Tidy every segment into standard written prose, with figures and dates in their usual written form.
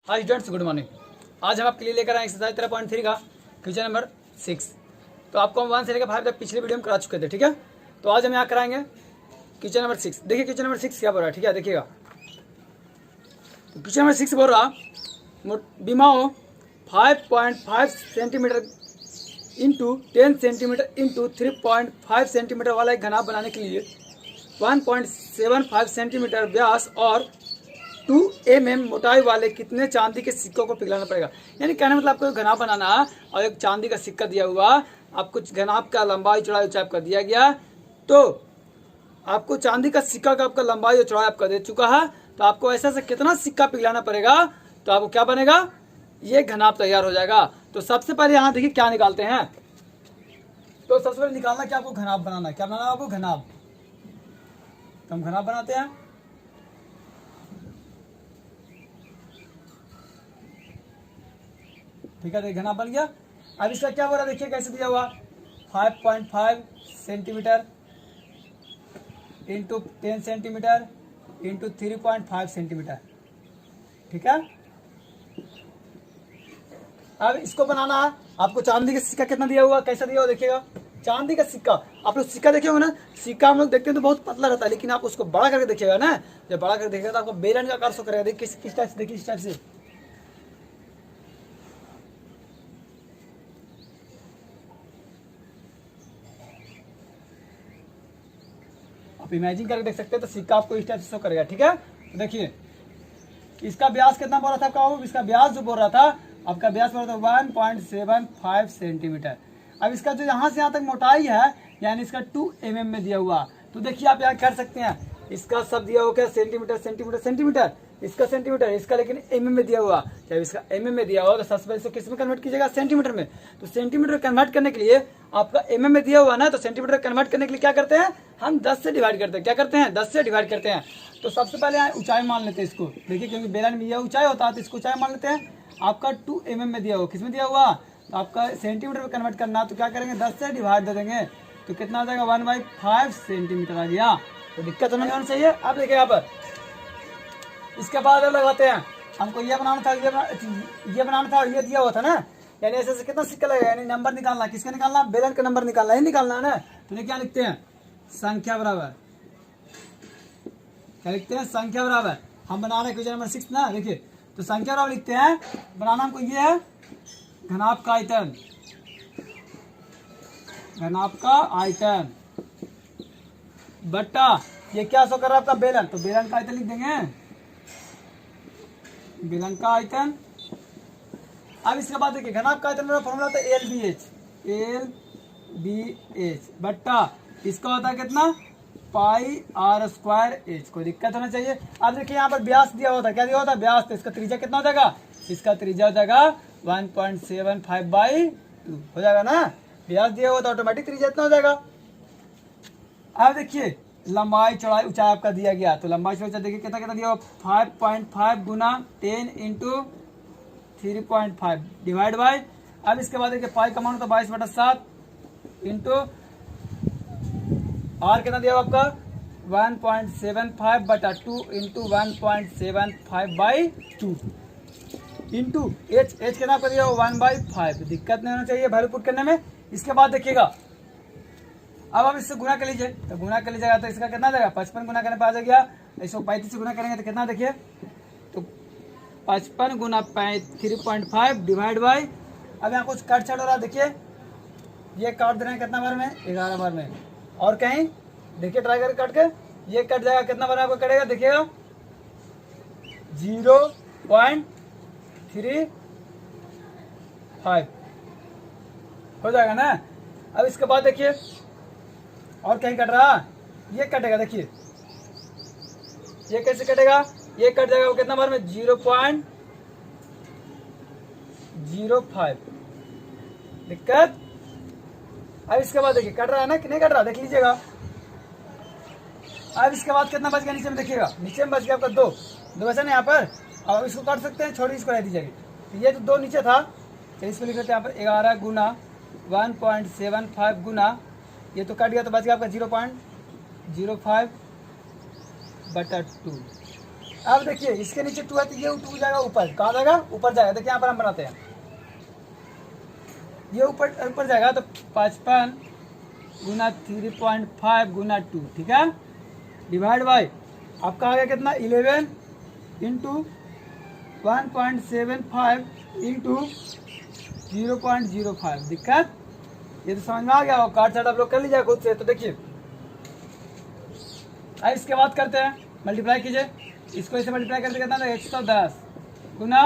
Hi students, good morning. आज हम आपके लिए लेकर आए एक्सरसाइज 13.3 का क्वेश्चन नंबर 6। तो आपको हम 1 से लेकर 5 तक पिछले वीडियो में करा चुके थे, ठीक है। तो आज हम यहाँ कराएंगे क्वेश्चन नंबर 6। देखिए क्वेश्चन नंबर 6 क्या बोल रहा है, ठीक है, देखिएगा। तो क्वेश्चन नंबर 6 बोल रहा बीमाओं 5.5 centimetre into 10 centimetre into 3.5 centimetre वाला एक घनाभ बनाने के लिए 1.75 सेंटीमीटर व्यास और 2 mm मोटाई वाले कितने चांदी के सिक्कों को पिघलाना पड़ेगा। यानी कहने मतलब आपको घनाभ बनाना है और एक चांदी का सिक्का दिया हुआ, आपको घनाभ का लंबाई चौड़ाई ऊंचाई आपका दिया गया, तो आपको चांदी का सिक्का का आपका लंबाई और चौड़ाई आपका दे चुका है। तो आपको ऐसा से कितना सिक्का पिघलाना पड़ेगा, तो आपको क्या बनेगा, ये घनाभ तैयार हो जाएगा। तो सबसे पहले यहाँ देखिए क्या निकालते हैं। तो सबसे पहले निकालना क्या, आपको घनाभ बनाना है। क्या बनाना है आपको, घनाभ। तो हम घनाभ बनाते हैं। ठीक है, घनाभ बन गया। अब इसका क्या बोला, देखिए कैसे दिया हुआ, 5.5 centimetre into 10 centimetre into 3.5 centimetre, ठीक है। अब इसको बनाना है आपको। चांदी का सिक्का कितना दिया हुआ, कैसा दिया हुआ देखिएगा। चांदी का सिक्का, आप लोग सिक्का देखे होंगे ना, सिक्का हम लोग देखते हैं तो बहुत पतला रहता है, लेकिन आप उसको बड़ा करके देखिएगा ना, जब बड़ा करके देखिएगा तो आपको बेलन का आकार शो करेगा। देखिए किस टाइप से, देखिए इस टाइप से। आप इमेजिन करके देख सकते हैं, तो सिक्का आपको इस टाइप से शो करेगा, ठीक है। तो देखिए इसका व्यास कितना बोल रहा था आपका, इसका व्यास जो बोल रहा था आपका, व्यास बोल रहा था 1.75 सेंटीमीटर। अब इसका जो यहाँ से यहाँ तक मोटाई है, यानी इसका 2 mm में दिया हुआ। तो देखिए आप यहाँ कर सकते हैं, इसका सब दिया हुआ क्या, सेंटीमीटर सेंटीमीटर सेंटीमीटर, इसका सेंटीमीटर, इसका लेकिन mm में दिया हुआ। जब इसका mm में दिया हुआ तो सबसे पहले इसको किस में कन्वर्ट कीजिएगा, सेंटीमीटर में। तो सेंटीमीटर कन्वर्ट करने के लिए आपका mm में दिया हुआ ना, तो सेंटीमीटर कन्वर्ट करने के लिए क्या करते हैं, हम 10 से डिवाइड करते हैं। क्या करते हैं, 10 से डिवाइड करते हैं। तो सबसे पहले यहाँ ऊंचाई मान लेते हैं इसको। देखिए क्योंकि बेलन में यह ऊंचाई होता है, तो इसको ऊंचाई मान लेते हैं। आपका 2 mm में दिया हुआ, किस में दिया हुआ, तो आपका सेंटीमीटर में कन्वर्ट करना, तो क्या करेंगे, 10 से डिवाइड दे देंगे, तो कितना आ जाएगा, 1/5 सेंटीमीटर आ गया। तो दिक्कत नहीं होनी चाहिए। अब देखिए यहाँ पर इसके बाद लगाते हैं, हमको ये बनाना था, ये बनाना था, ये दिया हुआ था ना, यानी ऐसे कितना सिक्का लगेगा, यानी नंबर निकालना, किसका निकालना, बेलन का नंबर निकालना, ही निकालना है ना। तो क्या लिखते हैं, संख्या बराबर, क्या लिखते हैं, संख्या बराबर। हम बना रहे क्वेश्चन नंबर 6 ना, देखिए तो संख्या बराबर लिखते हैं, बनाना हमको ये है घनाभ का आयतन, घनाभ का आयतन बट्टा ये क्या शो कर रहा है आपका, बेलन, तो बेलन का आयतन लिख देंगे, बेलन का आयतन। अब इसके बाद देखिए घनाभ का आयतन मेरा फॉर्मूला होता है LBH बट्टा इसका होता है कितना, πr²h। कोई दिक्कत होना चाहिए। अब देखिए यहाँ पर व्यास दिया होता है, क्या दिया होता है, व्यास। तो इसका त्रिज्या कितना हो जाएगा, इसका त्रिज्या हो जाएगा 1.75/2 हो जाएगा ना। व्यास दिया हुआ तो ऑटोमेटिक त्रिज्या इतना हो जाएगा। अब देखिए लंबाई चौड़ाई ऊंचाई आपका दिया गया, तो लंबाई चौड़ाई देखिए कितना कितना दिया हुआ, 5.5 गुना 10 इंटू 3.5 डिवाइड बाई। अब इसके बाद देखिए पाई का मान तो 22/7 इंटू और कितना दिया हुआ आपका, 1.75/2 इंटू 1.75/2 इंटू एच कितना आपका दिया हुआ, 1/5। दिक्कत नहीं होना चाहिए वैल्यू पुट करने में। इसके बाद देखिएगा अब आप इससे गुना कर लीजिए, तो गुना कर लीजिएगा तो इसका कितना देगा, 55 गुना करने पर आ जाएगा। 135 से गुना करेंगे तो कितना, देखिए तो 55 गुना 3.5 डिवाइड बाई। अब यहाँ कुछ कट छट हो रहा है, देखिए ये काट दे रहे हैं कितना बार में, 11 बार में। और कहीं देखिए ट्राई करके काट के, ये कट जाएगा कितना बार आपको कटेगा, देखिएगा 0.35 हो जाएगा ना। अब इसके बाद देखिए और कहीं कट रहा, ये कटेगा, देखिए ये कैसे कटेगा, ये कट जाएगा कितना बार में, 0.05। दिक्कत। अब इसके बाद देखिए कट रहा है ना कि नहीं कट रहा, देख लीजिएगा। अब इसके बाद कितना बच गया नीचे में, देखिएगा नीचे में बच गया आपका 2 वैसे ना यहाँ पर। अब इसको काट सकते हैं, छोड़िए इसको रह दीजिएगा। तो ये तो 2 नीचे था, तो इसको लिख लेते हैं यहाँ पर 11 गुना 1.75 गुना, ये तो कट गया तो बच गया आपका 0.05/2। अब देखिए इसके नीचे 2 है तो ये 2 जाएगा ऊपर, कहाँ जाएगा? ऊपर जाएगा। देखिए यहाँ पर हम बनाते हैं, ये ऊपर ऊपर जाएगा तो 55 गुना 3.5 गुना 2, ठीक है, डिवाइड बाई आपका आ गया कितना 11 इंटू 1.75 इंटू 0.05। दिक्कत ये तो समझ में आ गया, और कार्ड चार्ट आप लोग कर लीजिए खुद से। तो देखिए अब इसके बाद करते हैं, मल्टीप्लाई कीजिए, इसको इसे मल्टीप्लाई करके कितना था 110 गुना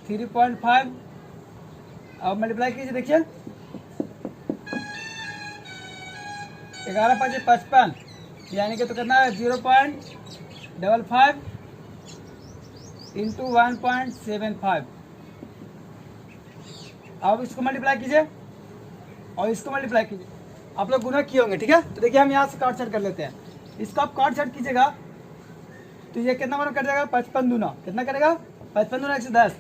3.5, अब मल्टीप्लाई कीजिए, देखिए 11 5 55 यानी कि तो कितना है 0.55 इंटू 1.75। अब इसको मल्टीप्लाई कीजिए और इसको मल्टीप्लाई कीजिए, आप लोग गुना किए होंगे, ठीक है। तो देखिए हम यहाँ से कार्ड सेट कर लेते हैं, इसको आप कार्ड सेट कीजिएगा तो ये कितना मतलब कट जाएगा 55 दूना, कितना करेगा 55 दूना 110।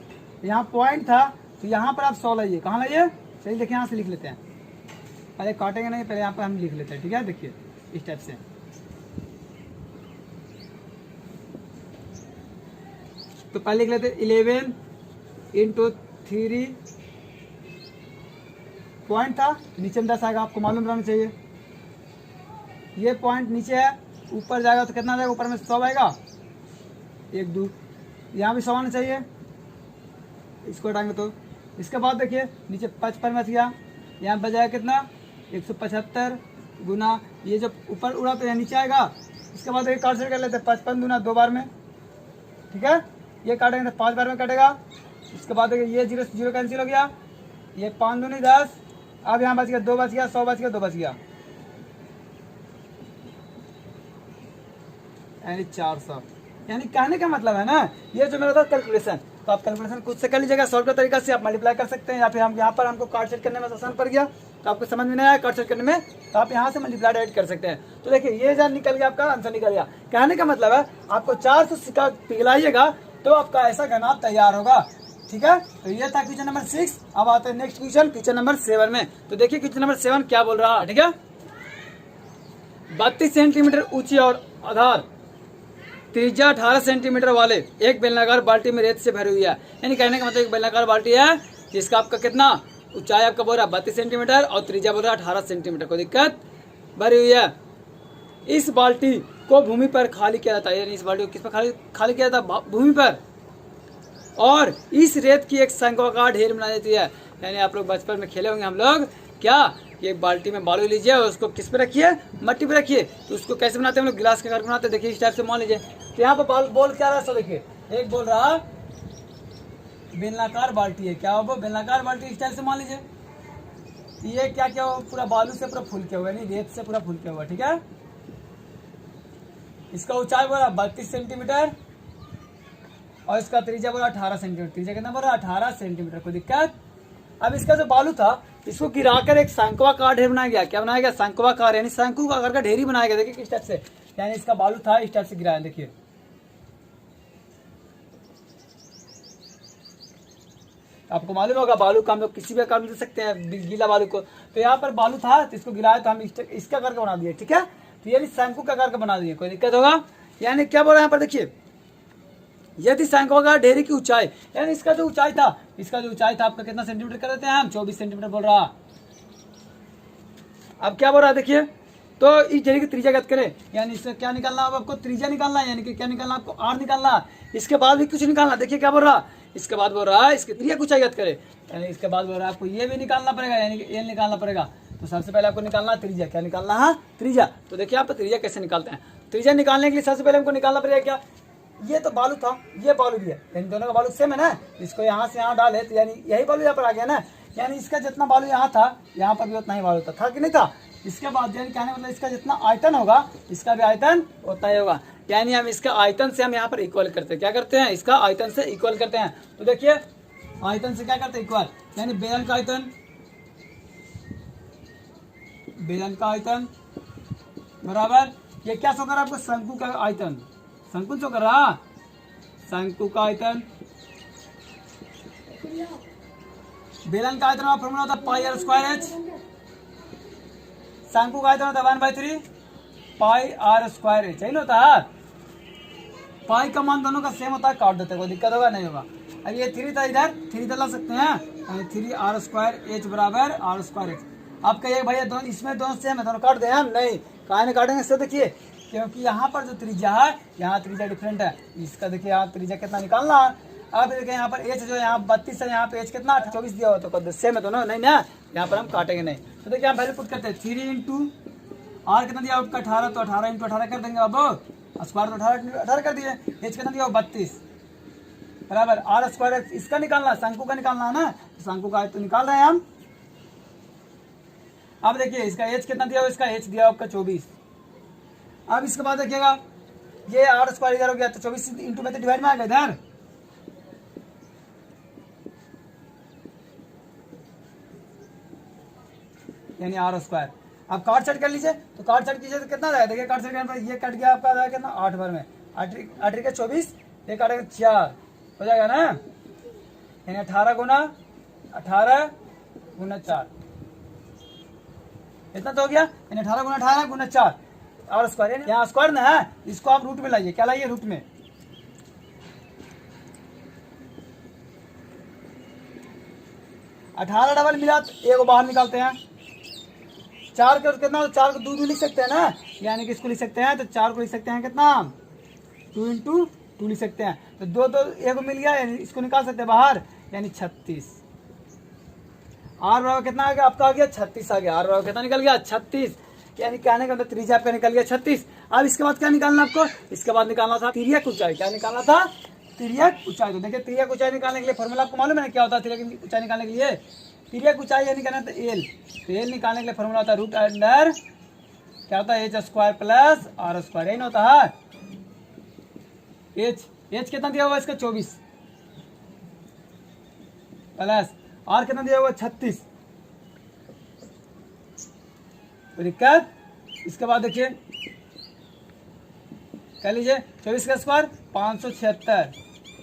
यहाँ पॉइंट था तो यहाँ पर आप 100 लाइए, कहाँ लाइए? चलिए देखिए यहाँ से लिख लेते हैं, पहले काटेंगे नहीं, पहले यहाँ पर हम लिख लेते हैं, ठीक है। देखिए इस टाइप से, तो पहले लिख लेते हैं 11 इंटू 3 पॉइंट था, नीचे में 10 आएगा, आपको मालूम रहना चाहिए। ये पॉइंट नीचे है, ऊपर जाएगा तो कितना जाएगा? ऊपर में 100 आएगा, 1 2, यहाँ भी 100 आना चाहिए, इसको हटाएंगे तो। इसके बाद देखिए नीचे 55 बच गया, यहाँ बच जाएगा कितना 175 गुना, ये जब ऊपर उड़ा तो यहाँ नीचे आएगा। इसके बाद देखिए कार्ड सेट कर लेते हैं, 55 दूना 2 बार में, ठीक है, ये काटेंगे तो 5 बार में कटेगा। इसके बाद देखिए ये 0 0 कैंसिल हो गया, ये 5 दूनी 10, अब यहाँ बच गया 2 बच गया, 100 बच गया, 2 बच गया, यानी 400। यानी कहने का मतलब है ना, ये जो मेरा था कैलकुलेशन, तो आप कैलकुलेशन खुद से कर लीजिएगा, सॉल्व का तरीका से आप मल्टीप्लाई कर सकते हैं, या फिर हम यहाँ पर हमको कार्ड सेट करने में आसान पड़ गया तो आपको समझ में नहीं आया कार्ड सेट करने में, तो आप यहाँ से मल्टीप्लाई डायरेक्ट कर सकते हैं। तो देखिए ये जब निकल गया, आपका आंसर निकल गया। कहने का मतलब है आपको 400 सिक्का पिघलाइएगा तो आपका ऐसा घना तैयार होगा, ठीक है। तो ये था क्वेश्चन नंबर 6। अब आते हैं नेक्स्ट क्वेश्चन, क्वेश्चन नंबर 7 में। तो देखिए क्वेश्चन नंबर 7 क्या बोल रहा है, ठीक है। 32 सेंटीमीटर ऊंची और आधार त्रिज्या 18 सेंटीमीटर वाले एक बेलनाकार बाल्टी में रेत से भरी हुई है। यानी कहने का मतलब एक बेलनाकार बाल्टी है जिसका आपका कितना ऊंचाई आपका बोल रहा है 32 सेंटीमीटर और त्रिज्या बोल रहा है 18 सेंटीमीटर, कोई दिक्कत, भरी हुई है। इस बाल्टी को भूमि पर खाली किया जाता है, यानी इस बाल्टी को किस पर खाली किया जाता है? भूमि पर। और इस रेत की एक शंक्वाकार ढेर बनाई जाती है। यानी आप लोग बचपन में खेले होंगे हम लोग, क्या कि एक बाल्टी में बालू लीजिए और उसको किस पे रखिए? मट्टी पे रखिए। तो उसको कैसे बनाते हैं हम लोग? गिलास के आकार बनाते हैं। देखिए इस टाइप से मान लीजिए, तो यहाँ पर बोल क्या रहा है, देखिए एक बोल रहा बेलनाकार बाल्टी है, क्या हो वो बेलनाकार बाल्टी, इस टाइप से मान लीजिए। ये क्या क्या हो, पूरा बालू से पूरा फुल किया हुआ है, यानी रेत से पूरा फुल किया हुआ है, ठीक है। इसका ऊंचाई बोला 32 सेंटीमीटर और इसका त्रिज्या बोला 18 सेंटीमीटर। त्रिज्या कितना बोला? 18 सेंटीमीटर, कोई दिक्कत। अब इसका जो बालू था इसको गिराकर एक शंक्वाकार ढेर बनाया गया। क्या बनाया गया? शंक्वाकार, यानी शंकु का आकार का ढेर ही बनाया गया। देखिए किस टाइप से, यानी इसका बालू था इस टाइप से गिराया। देखिए आपको मालूम होगा बालू का हम लोग किसी भी आकार में दे सकते हैं, गीला बालू को। तो यहाँ पर बालू था तो इसको गिराया तो हम इसका आकार का बना दिए, ठीक है। तो यानी शंकु का आकार का बना दिए, कोई दिक्कत होगा। यानी क्या बोल रहा है यहाँ पर, देखिए यदि शंक्वाकार ढेरी की ऊंचाई, यानी इसका जो ऊंचाई था, आपका कितना सेंटीमीटर कर देते हैं हम? 24 सेंटीमीटर बोल रहा। अब क्या बोल रहा है देखिए, तो इस ढेरी की त्रिज्या ज्ञात करें, यानी इससे क्या निकालना है आपको? त्रिज्या निकालना है, यानी कि क्या निकालना आपको? आर निकालना है। इसके बाद भी कुछ निकालना। देखिए क्या बोल रहा, इसके बाद बोल रहा है इसकी त्रिज्या की ऊंचाई ज्ञात करें, यानी इसके बाद बोल रहा है आपको ये भी निकालना पड़ेगा, यानी कि ये निकालना पड़ेगा। तो सबसे पहले आपको निकालना है त्रिज्या। क्या निकालना है? त्रिज्या। तो देखिए आप त्रिज्या कैसे निकालते हैं। त्रिज्या निकालने के लिए सबसे पहले हमको निकालना पड़ेगा क्या, ये तो बालू था, ये बालू भी है, यानी दोनों का बालू सेम है ना। इसको यहाँ से यहाँ डाले तो यानी यही बालू यहाँ पर आ गया ना, यानी इसका जितना बालू यहाँ था यहाँ पर भी उतना ही बालू था कि नहीं था। इसके बाद यानी कहने मतलब इसका जितना आयतन होगा इसका भी आयतन उतना ही होगा, यानी हम इसका आयतन से हम यहाँ पर इक्वल करते हैं। क्या करते हैं? इसका आयतन से इक्वल करते हैं। तो देखिए आयतन से क्या करते हैं? इक्वल, यानी बेलन का आयतन, बेलन का आयतन बराबर ये क्या शो कर रहा है आपको? शंकु का आयतन। शंकु शो कर रहा, शंकु का आयतन। बेलन का आयतन का फॉर्मूला होता है पाई आर स्क्वायर एच। शंकु का आयतन होता है 1/3 पाई आर स्क्वायर एच, यही होता है। पाई का मान दोनों का सेम होता है, काट देते हैं, कोई दिक्कत होगा नहीं होगा। अब ये 3 था, इधर 3 इधर ला सकते हैं, 3r² h बराबर r² x। आप कहिए भैया दोनों इसमें दोनों सेम है, दोनों काट दें हम, नहीं काहे नहीं काटेंगे, इससे देखिए क्योंकि यहाँ पर जो त्रिज्या है यहाँ त्रिज्या डिफरेंट है, इसका देखिए यहाँ त्रिज्या कितना निकालना है। अब देखिए यहाँ पर h जो यहाँ 32 है, यहाँ पे h कितना 24 दिया हुआ, तो सेम है दोनों, नहीं ना, यहाँ पर हम काटेंगे नहीं। तो देखिए हम वैल्यू पुट करते हैं, 3 इंटू r कितना दिया आपका 18, तो 18 इंटू 18 कर देंगे बाबू, स्क्वायर तो 18 कर दिए, h कितना दिया 32 बराबर r² इसका निकालना, शंकु का निकालना है ना, शंकु का तो निकाल रहे हैं हम। अब देखिए इसका h कितना दिया हुआ, इसका h दिया आपका 24। अब इसके बाद देखिएगा ये r² इधर हो गया, तो 24 इंटू में तो डिवाइड में आ गया इधर, यानी r²। अब काट छट कर लीजिए, तो काट छट कीजिए तो कितना रहेगा, देखिए काट छट करने पर ये कट गया आपका रहेगा कितना 8 भर में, 8 के 24, ये काटेगा 4 हो जाएगा ना, यानी 18 गुना 4 इतना तो हो गया, यानी 18 गुना 4 r², यहाँ स्क्वायर ना है, इसको आप रूट में लाइए, क्या लाइए रूट में, अठारह डबल मिला तो एक बाहर निकालते हैं, 4 का कितना, 4 को 2 लिख सकते हैं ना, यानी कि इसको लिख सकते हैं, तो 4 को लिख सकते हैं कितना 2 इंटू 2 लिख सकते हैं, तो 2 तो एक मिल गया, यानी इसको निकाल सकते हैं बाहर, यानी 36। r बराबर कितना आ गया आपका, आ गया 36 आ गया, r बराबर कितना निकल गया 36, यानी कहने का मतलब त्रिज्या आपका निकल गया 36। अब इसके बाद क्या निकालना आपको, इसके बाद निकालना था तिर्यक ऊंचाई, क्या निकालना था तिर्यक ऊंचाई। तो देखिए तिर्यक ऊंचाई निकालने के लिए फॉर्मूला आपको मालूम है ना क्या होता है, तिर्यक ऊंचाई निकालने के लिए, तिर्यक ऊंचाई यानी कहना था एल, तो एल निकालने के लिए फॉर्मूला होता है रूट अंडर क्या होता है h² प्लस r², यही होता है h कितना दिया हुआ इसका 24 प्लस r कितना दिया हुआ 36, दिक्कत। इसके बाद देखिए कह लीजिए 24 का स्क्वायर 576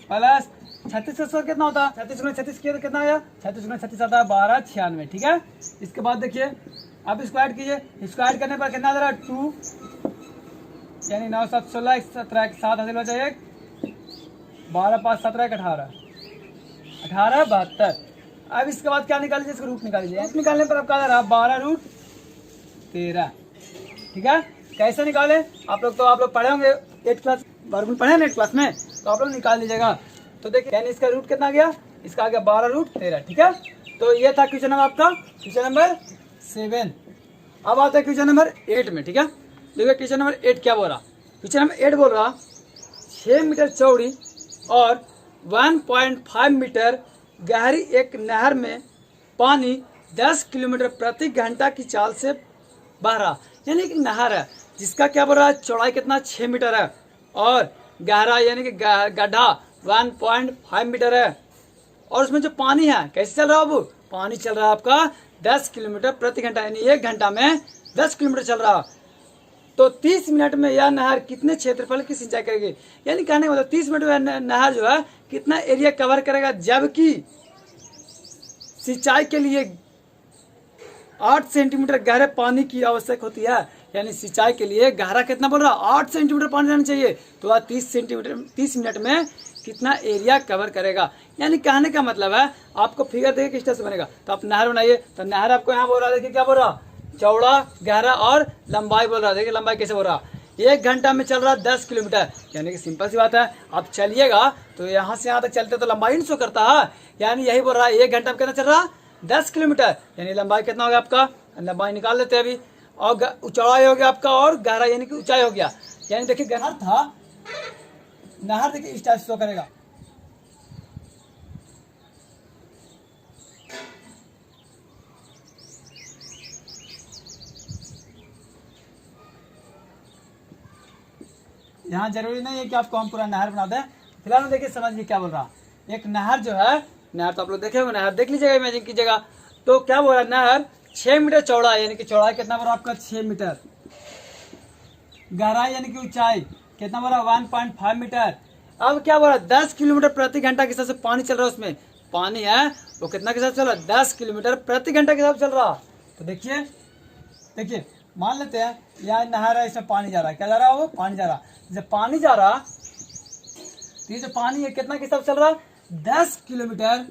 प्लस 36 का स्क्वायर कितना होता है, 36 गुना 36 किया तो कितना आया, 36 गुना 36 आता है 1296, ठीक है। इसके बाद देखिए आप स्क्वायर कीजिए, स्क्वायर करने पर कितना आ रहा है 2, यानी 9 7 16 17 7 हासिल हो जाए 12 5 17 18 18 72। अब इसके बाद क्या निकाल लीजिए, इसका रूट निकाल लीजिए, निकालने पर आपका आ रहा 12√13, ठीक है। कैसे निकाले आप लोग पढ़े होंगे 8 क्लास वर्गमूल पढ़े ना 8 क्लास में, तो आप लोग निकाल लीजिएगा। तो देखिए यानी इसका रूट कितना गया, इसका आ गया 12√13, ठीक है। तो ये था क्वेश्चन नंबर आपका, क्वेश्चन नंबर 7। अब आता है क्वेश्चन नंबर 8 में, ठीक है। देखिए क्वेश्चन नंबर 8 क्या बोल रहा, क्वेश्चन नंबर 8 बोल रहा 6 मीटर चौड़ी और 1.5 मीटर गहरी एक नहर में पानी 10 किलोमीटर प्रति घंटा की चाल से बह रहा, यानी कि नहर है जिसका क्या बोल रहा है चौड़ाई कितना 6 मीटर है और गहरा यानी कि गड्ढा 1.5 मीटर है, और उसमें जो पानी है कैसे चल रहा है, वो पानी चल रहा है आपका 10 किलोमीटर प्रति घंटा, यानी 1 घंटा में 10 किलोमीटर चल रहा। तो 30 मिनट में यह नहर कितने क्षेत्रफल की सिंचाई करेगी, यानी कहने का मतलब 30 मिनट में नहर जो है कितना एरिया कवर करेगा, जबकि सिंचाई के लिए 8 सेंटीमीटर गहरे पानी की आवश्यक होती है, यानी सिंचाई के लिए गहरा कितना बोल रहा 8 सेंटीमीटर पानी रहना चाहिए, तो वह 30 मिनट में कितना एरिया कवर करेगा। यानी कहने का मतलब है आपको फिगर देखिए किस तरह से बनेगा, तो आप नहर बनाइए, तो नहर आपको यहाँ बोल रहा है, देखिए क्या बोल रहा चौड़ा गहरा और लंबाई बोल रहा है, देखिए लंबाई कैसे बोल रहा 1 घंटा में चल रहा 10 किलोमीटर, यानी कि सिंपल सी बात है, आप चलिएगा तो यहाँ से यहाँ तक चलते तो लंबाई नहीं शो करता है, यानी यही बोल रहा है 1 घंटा में कितना चल रहा 10 किलोमीटर, यानी लंबाई कितना हो गया आपका, लंबाई निकाल लेते हैं अभी, और चौड़ाई हो गया आपका और गहरा यानी कि ऊंचाई हो गया। यानी देखिए गहरा था नहर देखिए इस टाइप से शो करेगा, यहाँ जरूरी नहीं है कि आपको हम पूरा नहर बना दें, फिलहाल देखिए समझिए क्या बोल रहा, एक नहर जो है, नहर तो आप लोग देखे होंगे, नहर देख लीजिएगा इमेजिन कीजिएगा, तो क्या बोल रहा है नहर 6 मीटर चौड़ा, यानी कि चौड़ाई कितना बोल रहा आपका 6 मीटर, गहराई यानी कि ऊंचाई कितना बोल रहा 1.5 मीटर। अब क्या बोल रहा 10 किलोमीटर प्रति घंटा के हिसाब से पानी चल रहा है, उसमें पानी है वो कितना के हिसाब चल रहा 10 किलोमीटर प्रति घंटा के हिसाब चल रहा। तो देखिए मान लेते हैं यहाँ नहर है, इसमें पानी जा रहा है, क्या जा रहा है वो पानी जा रहा, जब पानी जा रहा तो ये जो पानी है कितना के हिसाब से चल रहा है, 10 किलोमीटर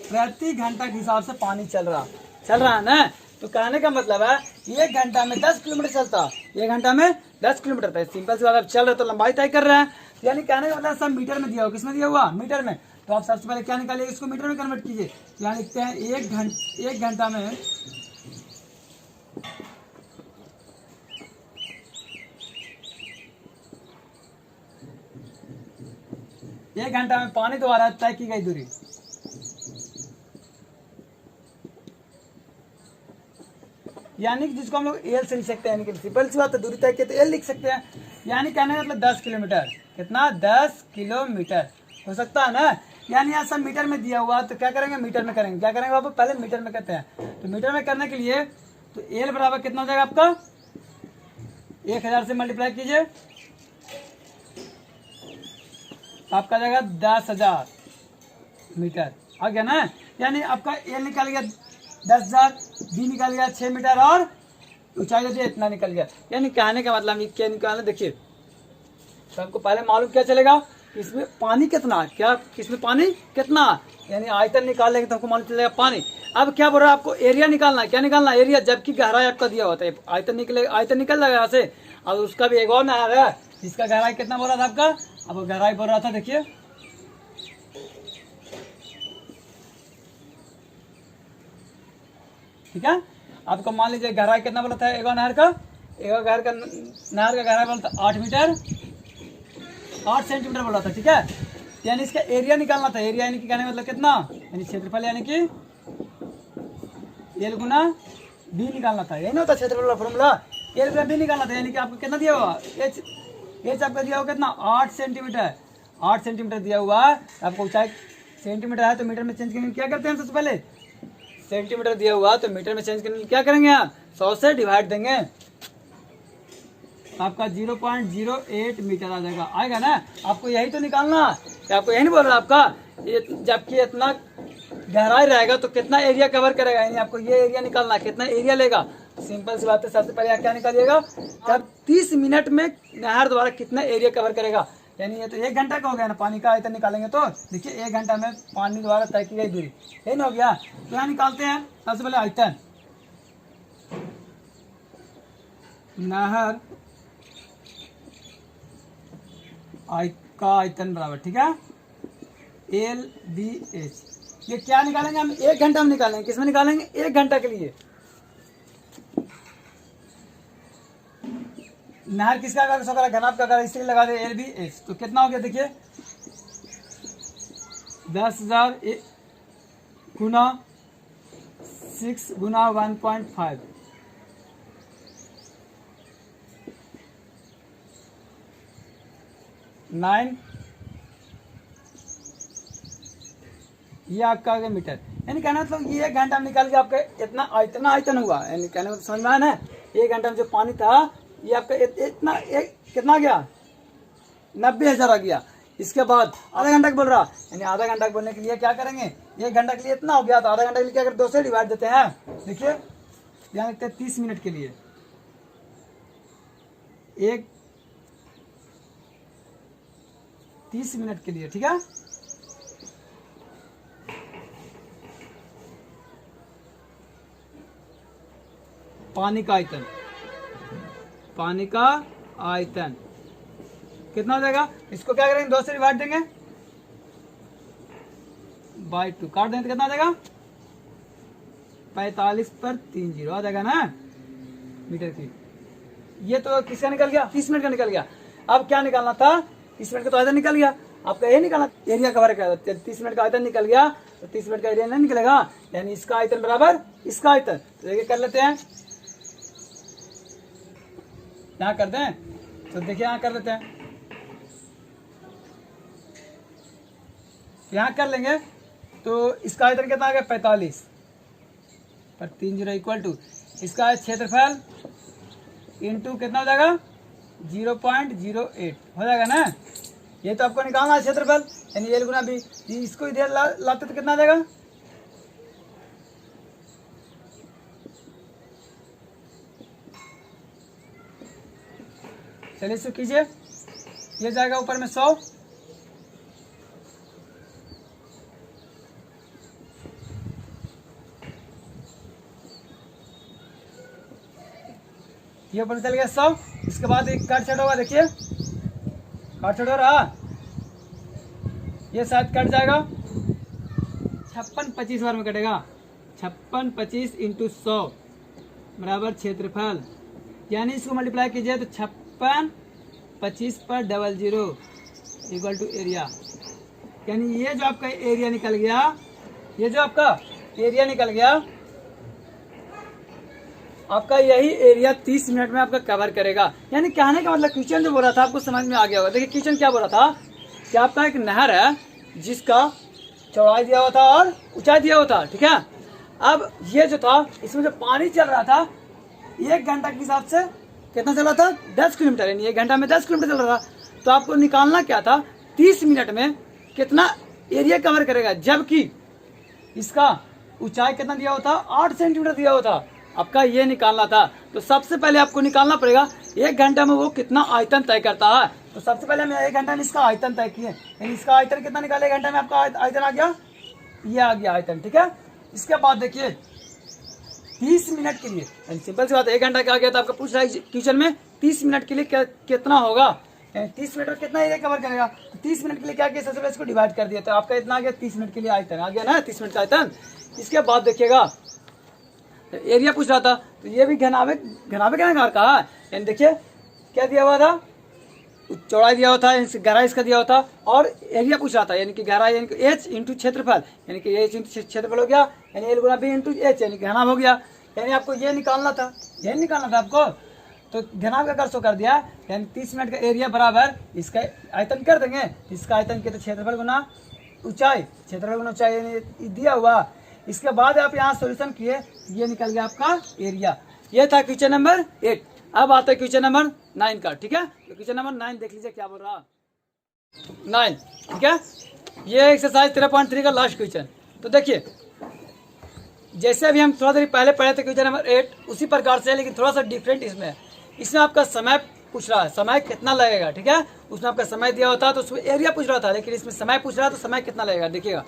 प्रति घंटा के हिसाब से पानी चल रहा है ना। तो कहने का मतलब है 1 घंटा में 10 किलोमीटर चलता, 1 घंटा में 10 किलोमीटर था। सिंपल सी बात, अब चल रहे तो लंबाई तय कर रहे हैं, यानी कहने का मतलब सब मीटर में दिया हुआ। किसमें दिया हुआ, मीटर में। तो आप सबसे पहले क्या निकालिए, इसको मीटर में कन्वर्ट कीजिए। यहाँ लिखते हैं 1 घंटा में 1 घंटा में पानी द्वारा तय की गई दूरी। यानी कि जिसको हम लोग एल से लिख सकते हैं, यानी कि सिंपल सी बात है, दूरी तय की तो एल लिख सकते हैं। यानी कहने का मतलब 10 किलोमीटर, कितना, 10 किलोमीटर हो सकता है ना। यानी यहाँ सब मीटर में दिया हुआ, तो क्या करेंगे, मीटर में करेंगे। क्या करेंगे बाबू, पहले मीटर में करते हैं। तो मीटर में करने के लिए तो एल बराबर कितना हो जाएगा आपका, 1000 से मल्टीप्लाई कीजिए, आपका जाएगा 10,000 मीटर। आ गया ना। यानी आपका एल निकल गया 10,000, बी निकल गया 6 मीटर, और ऊंचाई जो इतना निकल गया। यानी कहने का मतलब ये क्या निकालना, देखिए तो हमको पहले मालूम क्या चलेगा, इसमें पानी कितना, क्या किसमें पानी कितना, यानी आयतन निकाल लेंगे तो हमको मालूम चलेगा पानी। अब क्या बोल रहा है आपको, एरिया निकालना है। क्या निकालना, एरिया, जबकि गहराई आपका दिया होता है, आयतन निकल जाएगा यहाँ से। अब उसका भी एक और नहर है जिसका गहराई कितना बोल रहा था आपका, अब गहराई बोल रहा था, देखिए ठीक है। आपको मान लीजिए गहराई कितना बोला था, एक नहर का गहराई बोला था 8 मीटर 8 सेंटीमीटर बोला था, ठीक है। यानी इसका एरिया निकालना था। एरिया यानी कि कहने का मतलब कितना, यानी क्षेत्रफल, यानी कि एल गुना बी निकालना था। यही ना होता क्षेत्रफल का फॉर्मूला, एल गुना बी निकालना था। यानी कि आपको कितना दिया हुआ, एच आपका दिया हुआ कितना, 8 सेंटीमीटर 8 सेंटीमीटर दिया हुआ है। आपको ऊंचाई सेंटीमीटर है तो मीटर में चेंज करने क्या करते हैं, सबसे पहले सेंटीमीटर दिया हुआ तो मीटर में चेंज करने क्या करेंगे आप, 100 से डिवाइड देंगे, आपका 0.08 मीटर आ जाएगा। आएगा ना। आपको यही तो निकालना, आपको यही नहीं बोल रहा आपका, जबकि इतना गहराई रहेगा तो कितना एरिया कवर करेगा, यानी आपको ये एरिया निकालना, कितना एरिया लेगा। सिंपल सी बात है, सबसे पहले क्या निकालिएगा, तब 30 मिनट में नहर द्वारा कितना एरिया कवर करेगा। यानी ये तो 1 घंटा का हो गया ना, पानी का आयतन निकालेंगे तो देखिए 1 घंटा में पानी द्वारा तय की गई दूरी, यही ना हो गया। तो यहाँ निकालते हैं सबसे पहले आयतन, नहर का आयतन बराबर, ठीक है, LBH। ये क्या निकालेंगे हम, 1 घंटा में निकालेंगे। किसमें निकालेंगे, 1 घंटा के लिए। नहर किसका अगर घनाभ का अगर इसी लगा दे LBH, तो कितना हो गया देखिए, 10,000 गुना 6 गुना 1.5, नाइन, ये आपका आ गया मीटर। यानी कहना मतलब ये 1 घंटा में निकाल के आपका इतना आयतन हुआ। यानी कहने में समझ में आया ना, 1 घंटा में जो पानी था ये आपका इतना कितना गया, 90,000 आ गया। इसके बाद आधा घंटा बोल रहा, यानी आधा घंटा बोलने के लिए क्या करेंगे, 1 घंटा के लिए इतना हो गया, तो आधा घंटा के लिए क्या करें, 2 से डिवाइड देते हैं। देखिए यहाँ लिखते हैं 30 मिनट के लिए, 30 मिनट के लिए, ठीक है। पानी का आयतन कितना हो जाएगा, इसको क्या करेंगे, 2 से डिवाइड देंगे, बाई 2 काट देंगे तो कितना आ जाएगा, 45 पर 30 आ जाएगा ना मीटर की। ये तो किसका निकल गया, 30 मिनट का निकल गया। अब क्या निकालना था, 30 मिनट का तो आयतन निकल गया, आपका ये निकालना एरिया कवर कर, 30 मिनट का आयतन निकल गया तो 30 मिनट का एरिया नहीं निकलेगा, यानी इसका आयतन बराबर इसका आयतन। तो ये कर लेते हैं, यहाँ कर दें, तो देखिए यहाँ कर लेते हैं, यहाँ कर लेंगे तो इसका आयतन कितना आ गया, 45 पर 30 इक्वल टू इसका क्षेत्रफल इंटू कितना हो जाएगा, 0.08 हो जाएगा ना। ये तो आपको निकालना है क्षेत्रफल, यानी एल गुना बी। इसको इधर लाते तो कितना आ जाएगा, चलिए इसको कीजिए, ये जाएगा ऊपर में 100, ये ऊपर चल गया 100। इसके बाद एक कट छट होगा, देखिए कट छट हो रहा, ये शायद कट जाएगा 56 25 बार में कटेगा। 56 25 इंटू 100 बराबर क्षेत्रफल, यानी इसको मल्टीप्लाई कीजिए तो 56 25 पर 00 इक्वल टू एरिया। यानी ये जो आपका एरिया निकल गया, ये जो आपका एरिया निकल गया, आपका यही एरिया 30 मिनट में आपका कवर करेगा। यानी कहने का मतलब क्वेश्चन जो बोल रहा था आपको समझ में आ गया होगा। देखिए क्वेश्चन क्या बोल रहा था कि आपका एक नहर है जिसका चौड़ाई दिया हुआ था और ऊंचाई दिया हुआ था, ठीक है। अब ये जो था इसमें जो पानी चल रहा था 1 घंटा के हिसाब से कितना चल रहा था, 10 किलोमीटर, यानी 1 घंटा में 10 किलोमीटर चल रहा था। तो आपको निकालना क्या था, 30 मिनट में कितना एरिया कवर करेगा, जबकि इसका ऊंचाई कितना दिया हुआ था, 8 सेंटीमीटर दिया हुआ था। आपका ये निकालना था। तो सबसे पहले आपको निकालना पड़ेगा 1 घंटा में वो कितना आयतन तय करता है। तो सबसे पहले हमने 1 घंटा में इसका आयतन तय किए, यानी इसका आयतन कितना निकाले 1 घंटा में, आपका आयतन आ गया, ये आ गया आयतन, ठीक है। इसके बाद देखिए 30 मिनट के लिए, सिंपल सी बात है, 1 घंटा का आ गया तो आपका पूछ रहा है क्वेश्चन में 30 मिनट के लिए कितना होगा, 30 मिनट में कितना एरिया कवर करेगा। तो 30 मिनट के लिए क्या किया, सबसे पहले इसको डिवाइड कर दिया, तो आपका इतना आ गया 30 मिनट के लिए आयतन आ गया ना, 30 मिनट का आयतन। इसके बाद देखिएगा एरिया पूछ रहा था, तो ये भी घनावे घनाकार का है, यानी देखिए क्या दिया हुआ था, चौड़ाई दिया हुआ था, गहराई इसका दिया हुआ था, और एरिया पूछ रहा था, यानी कि गहराई यानी कि एच इंटू क्षेत्रफल, यानी कि एच इंटू क्षेत्रफल हो गया, यानी एल गुना बी इंटू एच, यानी घनाभ हो गया। यानी आपको ये निकालना था, यही निकालना था आपको, तो घनाभ का कर सो कर दिया, यानी 30 मिनट का एरिया बराबर इसका आयतन कर देंगे, इसका आयतन के तो क्षेत्रफल गुना ऊंचाई, क्षेत्रफल गुना ऊंचाई यानी दिया हुआ। इसके बाद आप यहाँ सॉल्यूशन किए, ये निकल गया आपका एरिया। ये था क्वेश्चन नंबर 8। अब आता है क्वेश्चन नंबर 9 का, ठीक है। तो क्वेश्चन नंबर 9 देख लीजिए क्या बोल रहा 9, ठीक है। ये एक्सरसाइज 13.3 का लास्ट क्वेश्चन। तो देखिए जैसे अभी हम थोड़ा देर पहले पढ़े थे क्वेश्चन नंबर 8, उसी प्रकार से है, लेकिन थोड़ा सा डिफरेंट इसमें आपका समय पूछ रहा है, समय कितना लगेगा, ठीक है। उसमें आपका समय दिया होता है तो उसमें एरिया पूछ रहा था, लेकिन इसमें समय पूछ रहा है तो समय कितना लगेगा देखिएगा।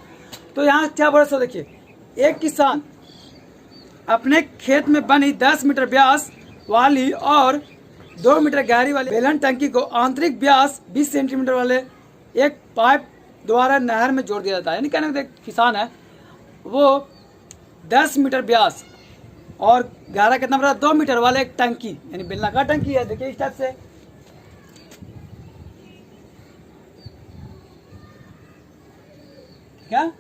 तो यहाँ क्या बोल रहा, देखिए एक किसान अपने खेत में बनी 10 मीटर व्यास वाली और 2 मीटर गहरी वाली बेलन टंकी को आंतरिक व्यास 20 सेंटीमीटर वाले एक पाइप द्वारा नहर में जोड़ दिया जाता है। यानी कहने का किसान है, वो 10 मीटर व्यास और गहरा कितना बड़ा 2 मीटर वाले एक टंकी, यानी बेलनाकार टंकी है, देखिए इस टाइप से, क्या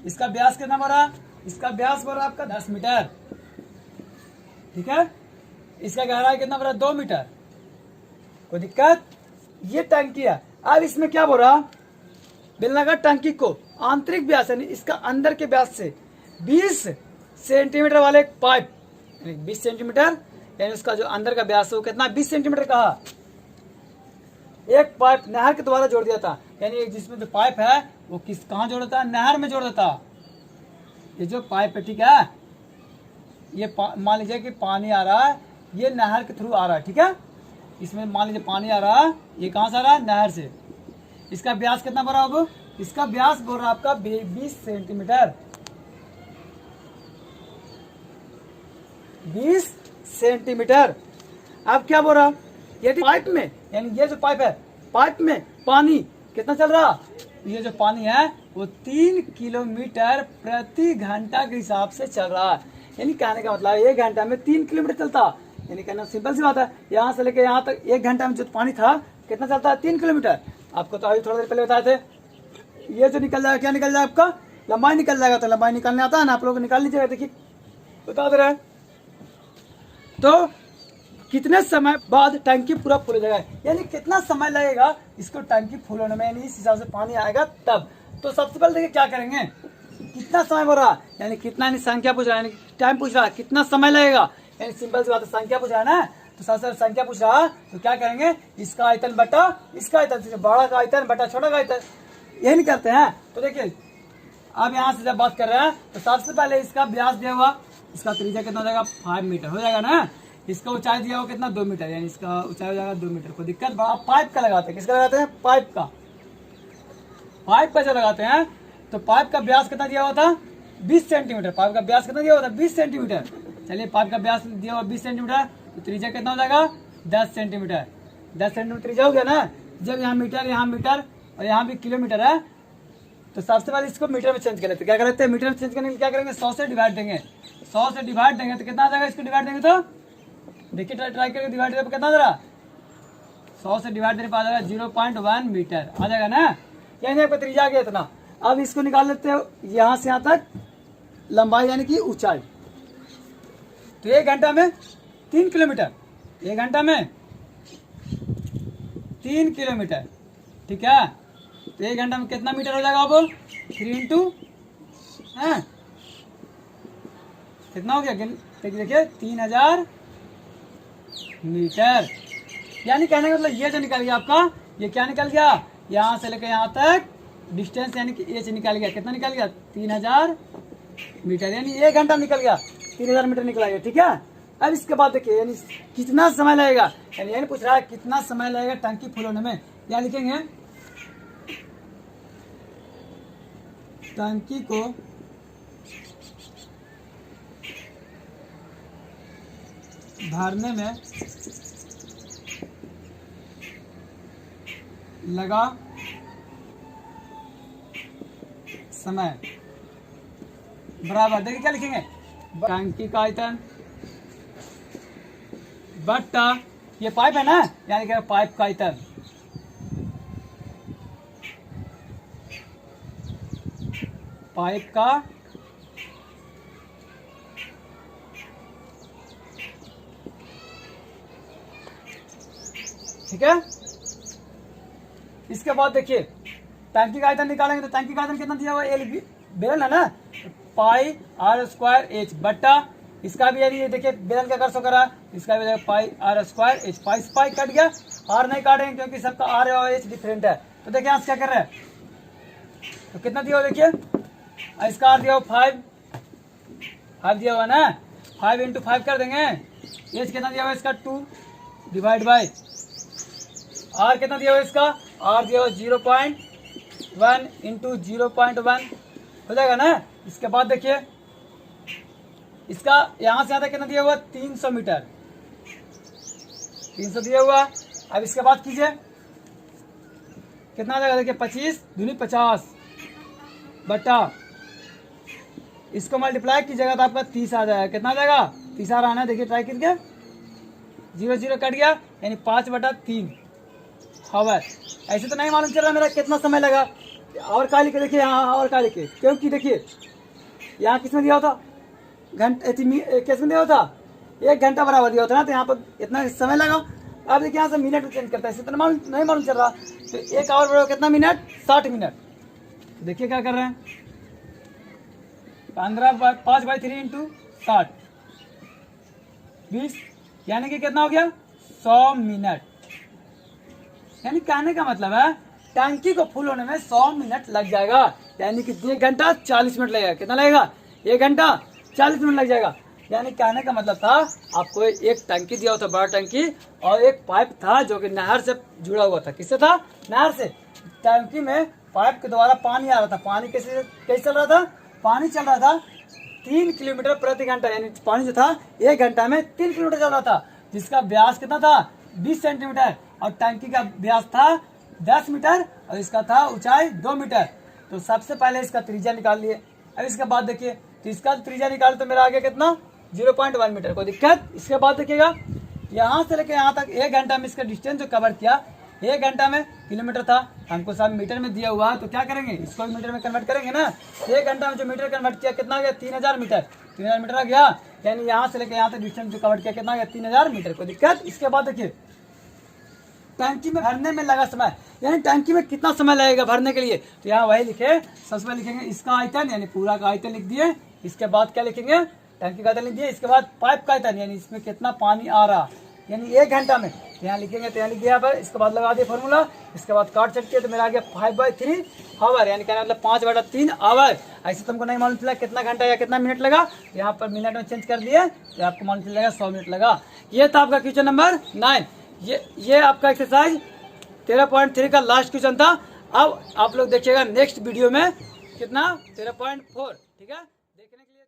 इसका व्यास कितना बड़ा, इसका व्यास बड़ा आपका 10 मीटर, ठीक है। इसका गहराई कितना बड़ा 2 मीटर, कोई दिक्कत। ये टंकी है। अब इसमें क्या बोल रहा, बेलनाकार टंकी को आंतरिक व्यास यानी इसका अंदर के व्यास से 20 सेंटीमीटर वाले एक पाइप, यानी 20 सेंटीमीटर, यानी उसका जो अंदर का व्यास है वो कितना 20 सेंटीमीटर का एक पाइप नहर के द्वारा जोड़ दिया था। यानी जिसमें जो पाइप है वो कहाँ जोड़ देता है, नहर में जोड़ देता। ये जो पाइप है, ठीक है, ये मान लीजिए कि पानी आ रहा है, ये नहर के थ्रू आ रहा है, ठीक है। इसमें मान लीजिए पानी आ रहा है, ये कहाँ से आ रहा है, नहर से। इसका व्यास कितना बड़ा होगा, इसका व्यास बोल रहा है आपका 20 सेंटीमीटर, 20 सेंटीमीटर। अब क्या बोल रहा, ये पाइप में, यानी ये जो पाइप है, पाइप में पानी कितना चल रहा, ये जो पानी है वो 3 किलोमीटर प्रति घंटा के हिसाब से चल रहा है। यानी कहने का मतलब 1 घंटा में 3 किलोमीटर चलता, यानी कहना सिंपल सी बात है, यहाँ से लेके यहाँ तक 1 घंटा में जो पानी था कितना चलता है, 3 किलोमीटर। आपको तो अभी थोड़ा देर पहले बताए थे, ये जो निकल जाएगा, क्या निकल जाएगा आपका, लंबाई निकल जाएगा। तो लंबाई निकालने आता है ना, आप लोग निकाल लीजिएगा, देखिए बता दे रहा है। तो कितने समय बाद टंकी पूरा फुल हो जाएगा, यानी कितना समय लगेगा इसको टंकी फुल होने में, यानी इस हिसाब से पानी आएगा तब। तो सबसे पहले देखिए क्या करेंगे, कितना समय हो रहा, यानी कितना, यानी संख्या पूछ रहा है, यानी टाइम पूछ रहा है, कितना समय लगेगा, यानी सिंपल सी बात है, संख्या पूछ रहा है ना। तो सबसे पहले संख्या पूछ रहा है, तो क्या करेंगे, इसका आयतन बटा इसका आयतन, बड़ा का आयतन बटा छोटा का आयतन, यही नहीं करते हैं। तो देखिए अब यहाँ से जब बात कर रहे हैं, तो सबसे पहले इसका व्यास दिया हुआ, इसका त्रिज्या कितना हो जाएगा, 5 मीटर हो जाएगा ना। इसका ऊंचाई दिया हो कितना 2 मीटर, यानी इसका ऊंचाई हो जाएगा 2 मीटर। कोई दिक्कत? आप पाइप का लगाते हैं, किसका लगाते हैं? पाइप का। पाइप का जो लगाते हैं तो पाइप का व्यास कितना दिया हुआ था? 20 सेंटीमीटर। पाइप का व्यास कितना दिया हुआ था? 20 सेंटीमीटर। चलिए पाइप का व्यास दिया हुआ 20 सेंटीमीटर, तो त्रिज्या कितना हो जाएगा? 10 सेंटीमीटर। 10 सेंटीमीटर त्रिज्या हो गया ना। जब यहाँ मीटर और यहाँ भी किलोमीटर है, तो सबसे पहले इसको मीटर में चेंज कर लेते हैं। क्या करते हैं? मीटर में चेंज करने के लिए क्या करेंगे? 100 से डिवाइड देंगे। 100 से डिवाइड देंगे तो कितना आ जाएगा? इसको डिवाइड देंगे तो देखिए, ट्राई करके डिवाइड देने पर कितना आ रहा? 100 से डिवाइड देने पर आ जाएगा 0.1 मीटर आ जाएगा ना। यानी आपका त्रिज्या आ गया इतना। अब इसको निकाल लेते हो यहाँ से यहाँ तक लंबाई यानी कि ऊंचाई। तो 1 घंटा में 3 किलोमीटर, 1 घंटा में 3 किलोमीटर, ठीक है। तो 1 घंटा में कितना मीटर हो जाएगा? बोल 3 इंटू कितना हो गया? देखिए 3000 मीटर। यानी कहने का मतलब ये जो निकल गया आपका, ये क्या निकल गया? यहाँ से लेकर यहाँ तक डिस्टेंस यानी कि एच निकल गया। कितना निकल गया? 3000 मीटर। यानी 1 घंटा निकल गया, 3000 मीटर निकला गया, ठीक है। अब इसके बाद देखिए यानी कितना समय लगेगा, यानी पूछ रहा है कितना समय लगेगा टंकी फुल होने में। क्या लिखेंगे? टंकी को भरने में लगा समय बराबर, देखिए क्या लिखेंगे? टंकी का आयतन बट्टा, ये पाइप है ना, यानी कि पाइप का आयतन, पाइप का ठीक है। इसके बाद देखिए टंकी का आयतन निकालेंगे तो टंकी का आयतन कितना दिया हुआ? एल बेलन है ना, पाई आर स्क्वायर एच बट्टा, इसका भी यानी ये देखिए बेलन का कर्सो करा, इसका भी pi r square h. Pi cut गया, आर नहीं काटेंगे क्योंकि सबका आर और एच डिफरेंट है। तो देखिए यहाँ क्या कर रहे हैं, तो कितना दिया हुआ देखिए, इसका आर दिया हुआ 5 दिया हुआ ना, 5 इंटू 5 कर देंगे। एच कितना दिया हुआ इसका? 2 डिवाइड बाई आर कितना दिया हुआ इसका? आर दिया हुआ 0.1 इंटू 0.1 हो जाएगा ना। इसके बाद देखिए इसका यहाँ से आता कितना दिया हुआ? 300 मीटर, 300 दिया हुआ। अब इसके बाद कीजिए कितना आ जाएगा? देखिए 25 दूनी 50 बट्टा, इसको मल्टीप्लाई कीजिएगा तो आपका 30 आ जाएगा। कितना आ जाएगा? 30 आ रहा है, देखिए ट्राई करके 0 0 कट गया, यानी 5/3 हावर। ऐसे तो नहीं मालूम चल रहा मेरा कितना समय लगा। और का लिखे देखिए यहाँ, और का लिखे, क्योंकि देखिए यहाँ किसमें दिया होता? घंटे किसमें दिया होता? 1 घंटा बराबर दिया होता ना, तो यहाँ पर इतना समय लगा। अब देखिए यहाँ से मिनट में चेंज करता है, इससे तो नहीं मालूम चल रहा। तो 1 आवर बराबर कितना मिनट? 60 मिनट। देखिए क्या कर रहे हैं, 5/3 इंटू 60 20, यानी कि कितना हो गया? 100 मिनट। यानी कहने का मतलब है टंकी को फुल होने में 100 मिनट लग जाएगा, यानी कि 1 घंटा 40 मिनट लगेगा। कितना लगेगा? 1 घंटा 40 मिनट लग जाएगा। यानी कहने का मतलब था आपको एक टंकी दिया हुआ था, बड़ा टंकी, और एक पाइप था जो कि नहर से जुड़ा हुआ था। किससे था? नहर से। टंकी में पाइप के द्वारा पानी आ रहा था। पानी कैसे चल रहा था? पानी चल रहा था 3 किलोमीटर प्रति घंटा, यानी पानी जो था 1 घंटा में 3 किलोमीटर चल रहा था, जिसका व्यास कितना था? 20 सेंटीमीटर, और टंकी का व्यास था 10 मीटर, और इसका था ऊंचाई 2 मीटर। तो सबसे पहले इसका त्रिज्या निकाल लिए। अब इसके बाद देखिए तो इसका त्रिज्या निकाल तो मेरा आ गया कितना? 0.1 मीटर। कोई दिक्कत? इसके बाद देखिएगा यहाँ से लेकर यहाँ तक 1 घंटा में इसका डिस्टेंस जो कवर किया, 1 घंटा में किलोमीटर था, हमको सब मीटर में दिया हुआ, तो क्या करेंगे? इसको मीटर में कन्वर्ट करेंगे ना। 1 घंटा में जो मीटर कन्वर्ट किया कितना आ गया? 3000 मीटर। 3000 मीटर आ गया, यानी यहाँ से लेकर यहाँ तक डिस्टेंस जो कवर किया कितना आ गया? 3000 मीटर। कोई दिक्कत? इसके बाद देखिए टंकी में भरने में लगा समय, यानी टंकी में कितना समय लगेगा भरने के लिए, तो यहाँ वही लिखे। सबसे पहले लिखेंगे इसका आयतन, यानी पूरा का आयतन लिख दिए। इसके बाद क्या लिखेंगे? टंकी का आयतन लिख दिए। इसके बाद पाइप का आयतन, यानी इसमें कितना पानी आ रहा, यानी 1 घंटा में। तो यहाँ लिखेंगे, तो यहाँ लिख दिया पर, इसके बाद लगा दिए फॉर्मूला, इसके बाद काट चटके तो मेरा आ गया 5/3 आवर, यानी कहना मतलब 5/3 आवर। ऐसे तुमको नहीं मालूम चला कितना घंटा या कितना मिनट लगा, यहाँ पर मिनट में चेंज कर दिए तो आपको मालूम चलेगा 100 मिनट लगा। ये था आपका क्वेश्चन नंबर 9। ये आपका एक्सरसाइज 13.3 का लास्ट क्वेश्चन था। अब आप लोग देखिएगा नेक्स्ट वीडियो में कितना 13.4। ठीक है, देखने के लिए